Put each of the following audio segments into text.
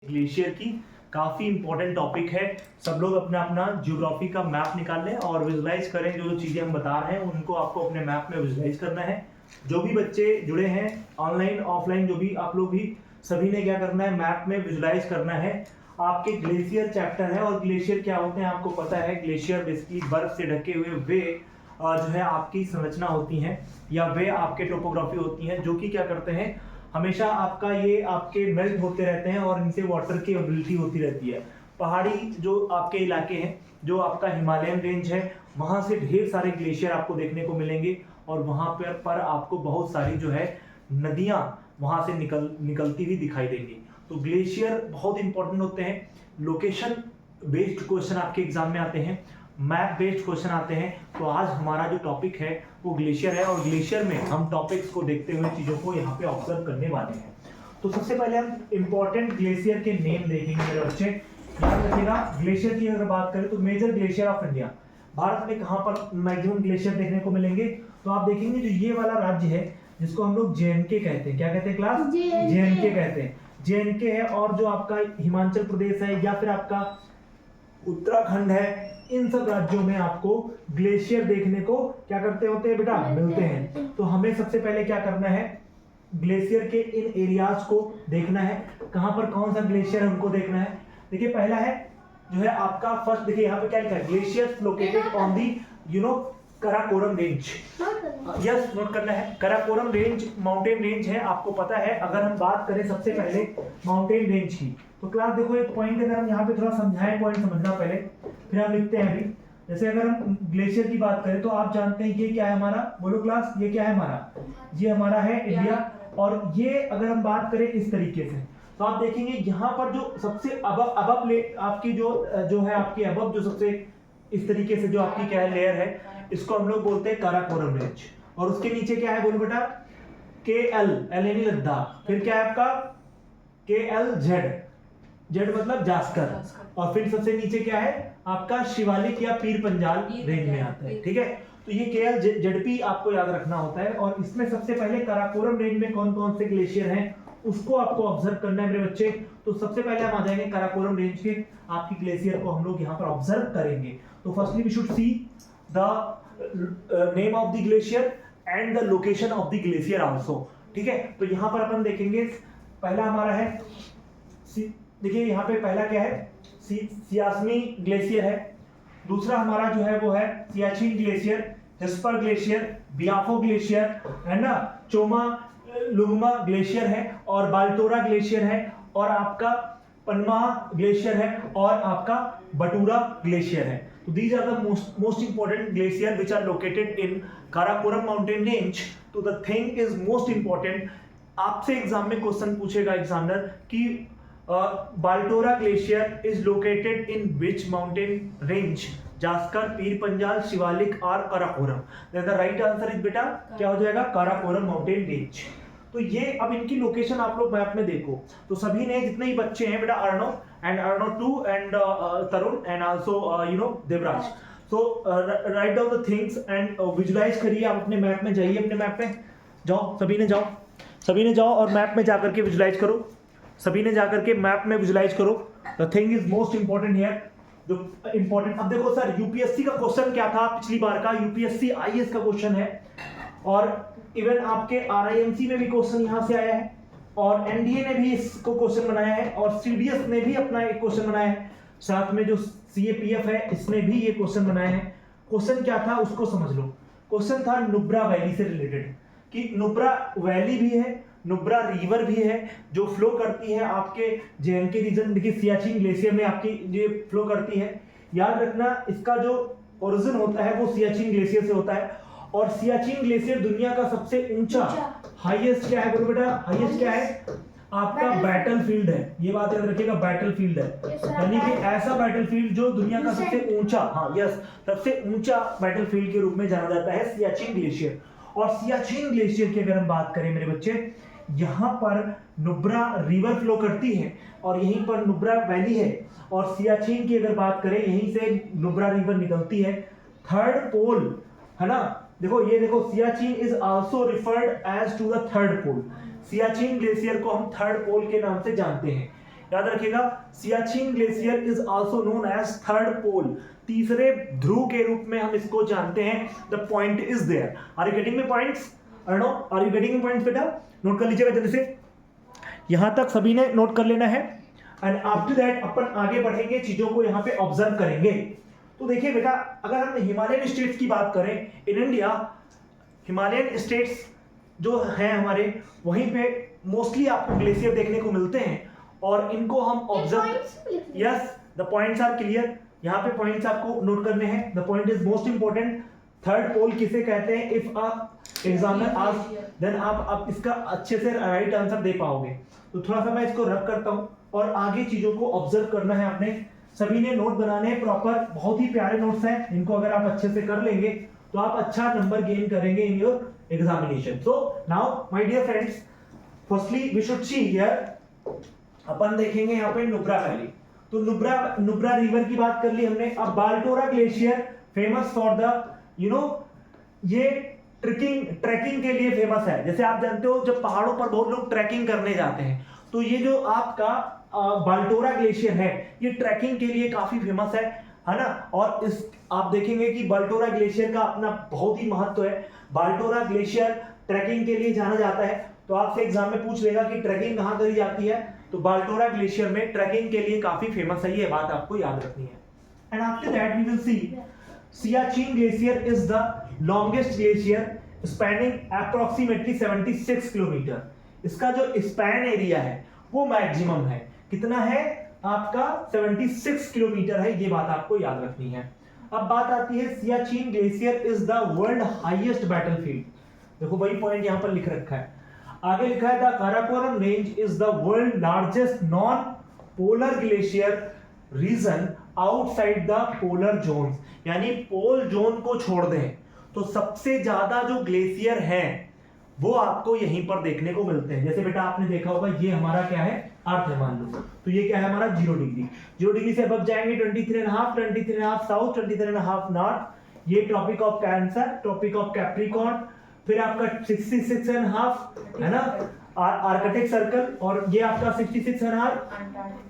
Glacier की। काफ़ी important topic है। सब लोग अपना अपना ज्योग्राफी का मैप निकाल लें और विजुलाइज करें। जो जो चीज़ें हम बता रहे हैं उनको आपको अपने मैप में विजुलाइज करना है। जो भी बच्चे जुड़े हैं ऑनलाइन ऑफलाइन, जो भी आप लोग भी, सभी ने क्या करना है, मैप में विजुलाइज करना है। आपके ग्लेशियर चैप्टर है और ग्लेशियर क्या होते हैं आपको पता है। ग्लेशियर बेसिकली बर्फ से ढके हुए वे जो है आपकी संरचना होती हैं या वे आपके टोपोग्राफी होती हैं, जो कि क्या करते हैं, हमेशा आपका ये आपके मेल्ट होते रहते हैं और इनसे वाटर की एबिलिटी होती रहती है। पहाड़ी जो आपके इलाके हैं, जो आपका हिमालयन रेंज है, वहाँ से ढेर सारे ग्लेशियर आपको देखने को मिलेंगे और वहाँ पर आपको बहुत सारी जो है नदियाँ वहाँ से निकलती हुई दिखाई देंगी। तो ग्लेशियर बहुत इंपॉर्टेंट होते हैं। लोकेशन बेस्ड क्वेश्चन आपके एग्जाम में आते हैं, मैप बेस्ड क्वेश्चन आते हैं। तो आज हमारा जो टॉपिक है वो ग्लेशियर है और ग्लेशियर में हम टॉपिक्स को देखते हुए चीज़ों को यहाँ पे ऑब्जर्व करने वाले हैं। तो सबसे पहले हम इंपॉर्टेंट ग्लेशियर के नेम देखेंगे मेरे बच्चे। याद रखिएगा, ग्लेशियर की अगर बात करें तो major glacier of India, Bharat में कहाँ पर मैक्सिमम ग्लेशियर देखने को मिलेंगे, तो आप देखेंगे जो ये वाला राज्य है जिसको हम लोग JNK कहते हैं। क्या कहते हैं क्लास? JNK कहते हैं। JNK है और जो आपका हिमाचल प्रदेश है या फिर आपका उत्तराखंड है, इन सब राज्यों में आपको ग्लेशियर देखने को क्या करते होते हैं बेटा, मिलते हैं। तो हमें सबसे पहले क्या करना है, ग्लेशियर के इन एरियाज को देखना है, कहां पर कौन सा ग्लेशियर है उनको देखना है। देखिए पहला है जो है आपका फर्स्ट, देखिए यहाँ पे क्या लिखा है, glaciers located on the Karakoram range. Yes, note करना है। कराकोरम रेंज माउंटेन रेंज है, आपको पता है। अगर हम बात करें सबसे पहले माउंटेन रेंज की, तो क्लास देखो एक पॉइंट अगर हम यहाँ पे थोड़ा समझाएं, पॉइंट समझना पहले, फिर हम लिखते हैं अभी। जैसे अगर हम ग्लेशियर की बात करें तो आप जानते हैं ये क्या है हमारा, बोलो क्लास, ये क्या है हमारा, ये हमारा है इंडिया। और ये अगर हम बात करें इस तरीके से तो आप देखेंगे यहाँ पर जो सबसे अब आपकी जो है आपकी अब जो सबसे इस तरीके से जो आपकी क्या है लेयर है, इसको हम लोग बोलते हैं काराकोरम रेंज। और उसके नीचे क्या है बोलो बेटा, KL, एल यानी लद्दाख। फिर क्या है आपका KLZ, जेड मतलब जास्कर। और फिर सबसे नीचे क्या है आपका शिवालिक या पीर पंजाल रेंज में आता है। ठीक है, तो ये KLZP आपको याद रखना होता है। और इसमें सबसे पहले काराकोरम रेंज में कौन कौन से ग्लेशियर हैं उसको आपको ऑब्जर्व करना है मेरे बच्चे। तो सबसे पहले हम आ जाएंगे काराकोरम रेंज के, आपकी ग्लेशियर को हम लोग यहाँ पर ऑब्जर्व करेंगे। तो firstly we should see the name of the glacier and the location of the glacier also. ठीक है, तो यहाँ पर अपन देखेंगे पहला हमारा है, देखिए यहाँ पे पहला क्या है, सियासमी ग्लेशियर है। दूसरा हमारा जो है वो है सियाचिन ग्लेशियर, हेस्पर ग्लेशियर, बियाफो ग्लेशियर है ना, चोमा लुंगमा ग्लेशियर है और बाल्टोरा ग्लेशियर है और आपका पन्मा ग्लेशियर है और आपका बटूरा ग्लेशियर है। तो these are the most important glacier which are located in Karakoram mountain range. तो the thing is most important, आपसे एग्जाम में क्वेश्चन पूछेगा एग्जामिनर कि Baltoro glacier is located in which mountain range, Zanskar, Pir Panjal, Shivalik और Karakoram. The right answer is बेटा क्या हो जाएगा, काराकोरम माउंटेन रेंज। तो ये अब इनकी लोकेशन आप लोग मैप में देखो। तो सभी ने जितने ही बच्चे हैं बेटा, Arnav 2 and Tarun and also Devraj, so write down the things and visualise करिए। आप अपने मैप में जाइए, अपने मैप में जाओ, सभी ने जाओ और मैप में जाकर के विजुलाइज करो। सभी ने जाकर के मैप में विजुलाइज करो। The thing is most important here, जो इंपॉर्टेंट। अब देखो सर, यूपीएससी का क्वेश्चन क्या था पिछली बार का, यूपीएससी IAS का क्वेश्चन है और इवन आपके RIMC में भी क्वेश्चन यहाँ से आया है और NDA ने भी इसको क्वेश्चन बनाया है और CDS ने भी अपना एक क्वेश्चन बनाया है, साथ में जो CAPF है इसने भी ये क्वेश्चन बनाया है। क्वेश्चन क्या था उसको समझ लो। क्वेश्चन था नुब्रा वैली से रिलेटेड, कि नुब्रा वैली भी है, नुब्रा रिवर भी है जो फ्लो करती है आपके JNK रीजन, देखिए सियाचिन ग्लेशियर में आपकी ये फ्लो करती है। याद रखना इसका जो ओरिजिन होता है वो सियाचिन ग्लेशियर से होता है और सियाचिन ग्लेशियर दुनिया का सबसे ऊंचा हाईएस्ट क्या है बोलो बेटा, हाईएस्ट क्या है आपका, बैटलफील्ड है। ये बात याद रखिएगा, बैटलफील्ड है, यानी कि ऐसा बैटलफील्ड जो दुनिया का सबसे ऊंचा, हाँ यस, सबसे ऊंचा बैटलफील्ड के रूप में जाना जाता है सियाचिन ग्लेशियर। और सियाचिन ग्लेशियर की अगर हम बात करें मेरे बच्चे, यहाँ पर नुब्रा रिवर फ्लो करती है और यहीं पर नुब्रा वैली है। और सियाचिन की अगर बात करें, यहीं से नुब्रा रिवर निकलती है। थर्ड पोल है ना, देखो ये देखो, Siachen is also referred as to the third pole. Siachen glacier को हम थर्ड पोल के नाम से जानते हैं। याद रखिएगा, Siachen glacier is also known as third pole, तीसरे ध्रुव के रूप में हम इसको जानते हैं। The point is there. Are you getting me points? No, are you getting me points बेटा? नोट कर लीजिएगा जल्दी से, यहां तक सभी ने नोट कर लेना है। एंड आफ्टर दैट अपन आगे बढ़ेंगे, चीजों को यहाँ पे ऑब्जर्व करेंगे। तो देखिए बेटा, अगर हम हिमालयन स्टेट्स की बात करें इन इंडिया, हिमालयन स्टेट्स जो हैं हमारे, वहीं पे मोस्टली आपको ग्लेशियर देखने को मिलते हैं और इनको हम observe, yes the points are clear, यहाँ पे पॉइंट्स आपको नोट करने हैं। The point is most important. Third pole किसे कहते हैं? इफ आप एग्जामिनर आस्क देन आप इसका अच्छे से राइट आंसर दे पाओगे। तो थोड़ा सा मैं इसको रब करता हूँ और आगे चीजों को ऑब्जर्व करना है आपने। सभी ने नोट बनाने हैं प्रॉपर, बहुत ही प्यारे नोट्स हैं, इनको अगर आप अच्छे से कर लेंगे तो आप अच्छा नंबर गेन करेंगे in your examination. So now my dear friends, firstly we should see here, अपन देखेंगे यहाँ पे नुब्रा वैली। तो नुब्रा रिवर की बात कर ली हमने। अब बाल्टोरा ग्लेशियर फेमस फॉर द ये ट्रैकिंग के लिए फेमस है। जैसे आप जानते हो जब पहाड़ों पर बहुत लोग ट्रैकिंग करने जाते हैं, तो ये जो आपका बाल्टोरा ग्लेशियर है ये ट्रैकिंग के लिए काफी फेमस है ना। और इस आप देखेंगे कि बाल्टोरा ग्लेशियर का अपना बहुत ही महत्व है। बाल्टोरा ग्लेशियर ट्रैकिंग के लिए जाना जाता है। तो आपसे एग्जाम में पूछ लेगा कि ट्रैकिंग कहाँ करी जाती है, तो बाल्टोरा ग्लेशियर में ट्रैकिंग के लिए काफी फेमस है, ये बात आपको याद रखनी है। And after that we will see Siachen glacier is the longest glacier spanning approximately 76 kilometre. इसका जो स्पैन एरिया है वो मैक्सिमम है, कितना है आपका? 76 किलोमीटर है, ये बात आपको याद रखनी है। अब बात आती है Siachen glacier is the world highest battlefield. देखो वही पॉइंट यहां पर लिख रखा है, आगे लिखा है the Karakoram range is the world largest non polar glacier region outside the polar zone. यानी पोल जोन को छोड़ दें तो सबसे ज्यादा जो ग्लेशियर हैं वो आपको यहीं पर देखने को मिलते हैं। जैसे बेटा आपने देखा होगा ये हमारा क्या है? अर्थ है मान लो, तो ये क्या है हमारा 0 डिग्री। 0 डिग्री से अब जाएंगे 23.5 साउथ, 23.5 नॉर्थ, ये tropic of cancer, tropic of capricorn, फिर आपका 66.5 है ना आर्कटिक सर्कल, और ये आपका 66.5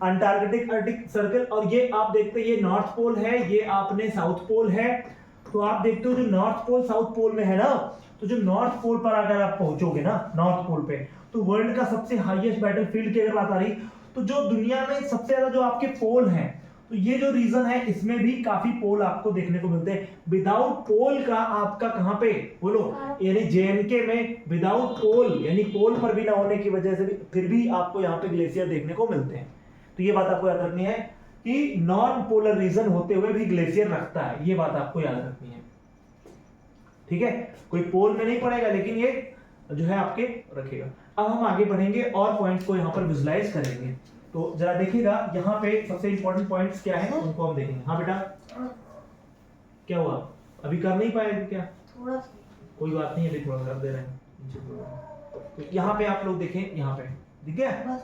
अंटार्कटिक सर्कल, और ये आप देखते हैं ये नॉर्थ पोल है, ये आपने साउथ पोल है। तो आप देखते हो जो नॉर्थ पोल साउथ पोल में है ना, तो जो नॉर्थ पोल पर अगर आप पहुंचोगे ना नॉर्थ पोल पे, तो वर्ल्ड का सबसे हाईएस्ट बैटलफील्ड की अगर बात आ रही, तो जो दुनिया में सबसे ज्यादा जो आपके पोल हैं, तो ये जो रीजन है इसमें भी काफी पोल आपको देखने को मिलते हैं। विदाउट पोल का आपका कहां पे बोलो, यानी जेएनके में विदाउट पोल, यानी पोल पर भी ना होने की वजह से भी फिर भी आपको यहाँ पे ग्लेशियर देखने को मिलते हैं। तो ये बात आपको याद रखनी है कि नॉन पोलर रीजन होते हुए भी ग्लेशियर रखता है, ये बात आपको याद रखनी है। ठीक है, कोई पोल में नहीं पड़ेगा लेकिन ये जो है आपके रखेगा। अब हम आगे बढ़ेंगे और पॉइंट्स को यहाँ पर विजुलाइज करेंगे। तो जरा देखिएगा यहाँ पे सबसे इंपॉर्टेंट पॉइंट्स क्या है उनको हम देखेंगे। हाँ बेटा क्या हुआ, अभी कर नहीं पाए क्या? थोड़ा कोई बात नहीं, अभी थोड़ा कर दे रहे हैं। तो यहाँ पे आप लोग देखें, यहाँ पे ठीक है,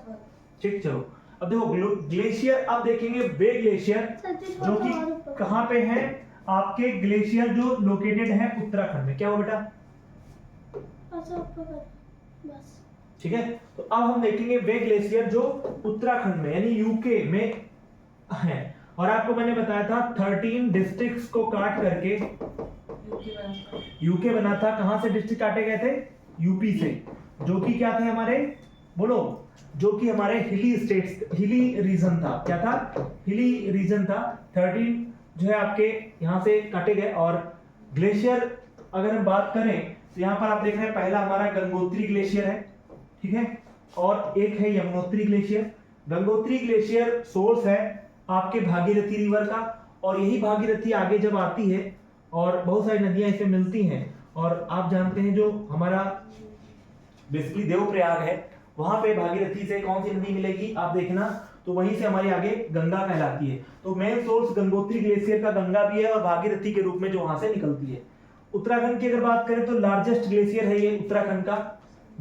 ठीक। चलो अब देखो ग्लेशियर, अब देखेंगे वे ग्लेशियर जो कि कहाँ पे है आपके, ग्लेशियर जो लोकेटेड है उत्तराखंड में। क्या हुआ बेटा? बस ठीक है। तो अब हम देखेंगे वे ग्लेशियर जो उत्तराखंड में यानी यूके में है। और आपको मैंने बताया था 13 डिस्ट्रिक्ट्स को काट करके यूके बना था। कहां से डिस्ट्रिक्ट काटे गए थे? यूपी से, जो कि क्या थे हमारे, बोलो, जो कि हमारे हिली स्टेट्स, हिली रीजन था। क्या था? हिली रीजन था। 13 जो है आपके यहां से काटे गए। और ग्लेशियर अगर हम बात करें तो यहाँ पर आप देख रहे हैं पहला हमारा गंगोत्री ग्लेशियर है, ठीक है, और एक है Yamunotri glacier. Gangotri glacier source है आपके भागीरथी रिवर का, और यही भागीरथी आगे जब आती है और बहुत सारी नदियां इसे मिलती हैं, और आप जानते हैं जो हमारा बेसिकली देवप्रयाग है वहां पे भागीरथी से कौन सी नदी मिलेगी आप देखना, तो वहीं से हमारी आगे गंगा कहलाती है। तो मेन सोर्स गंगोत्री ग्लेशियर का गंगा भी है और भागीरथी के रूप में जो वहां से निकलती है। उत्तराखंड की अगर बात करें तो लार्जेस्ट ग्लेशियर है ये उत्तराखंड का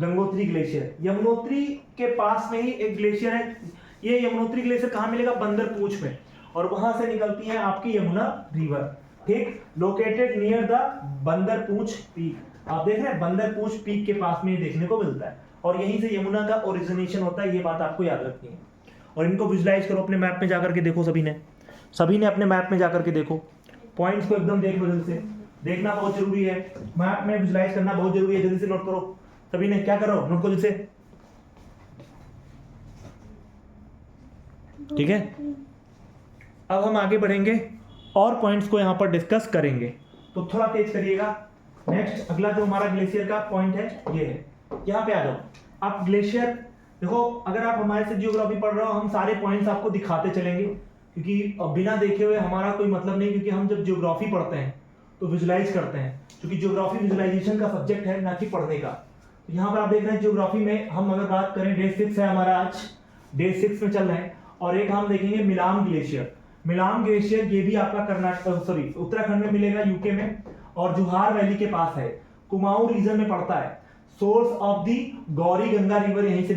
गंगोत्री ग्लेशियर। यमुनोत्री के पास में ही एक ग्लेशियर है, ये यमुनोत्री ग्लेशियर कहाँ मिलेगा? बंदरपूछ में, और वहां से निकलती है आपकी यमुना रिवर, ठीक, located near the Bandarpunch peak. आप देख रहे हैं बंदरपूछ पीक के पास में देखने को मिलता है, और यहीं से यमुना का ओरिजिनेशन होता है, ये बात आपको याद रखनी है। और इनको विजुलाइज करो अपने मैप में जाकर के देखो। सभी ने अपने मैप में जाकर के देखो, पॉइंट्स को एकदम देख लो जल्दी से, देखना बहुत जरूरी है, मैप में विजुलाइज करना बहुत जरूरी है। जल्दी से नोट करो, सभी ने क्या करो, नोट करो जल्दी से, ठीक है। अब हम आगे बढ़ेंगे और पॉइंट्स को यहां पर डिस्कस करेंगे, तो थोड़ा तेज करिएगा। नेक्स्ट अगला जो हमारा ग्लेशियर का पॉइंट है ये है, यहाँ पे आ जाओ आप। ग्लेशियर देखो, अगर आप हमारे से जियोग्राफी पढ़ रहे हो, हम सारे पॉइंट्स आपको दिखाते चलेंगे, क्योंकि बिना देखे हुए हमारा कोई मतलब नहीं, क्योंकि हम जब जियोग्राफी पढ़ते हैं तो विजुलाइज करते हैं, क्योंकि जियोग्राफी विजुलाइजेशन का सब्जेक्ट है, ना कि पढ़ने का। तो यहाँ पर आप देख रहे हैं जियोग्राफी में हम अगर बात करें, डे 6 है हमारा, आज डे 6 में चल रहे हैं, और एक हम देखेंगे मिलाम ग्लेशियर। मिलाम ग्लेशियर ये भी आपका कर्नाटक उत्तराखंड में मिलेगा, यूके में, और जुहार वैली के पास है, कुमाऊं रीजन में पड़ता है। Source of the Gauri Ganga river यहीं से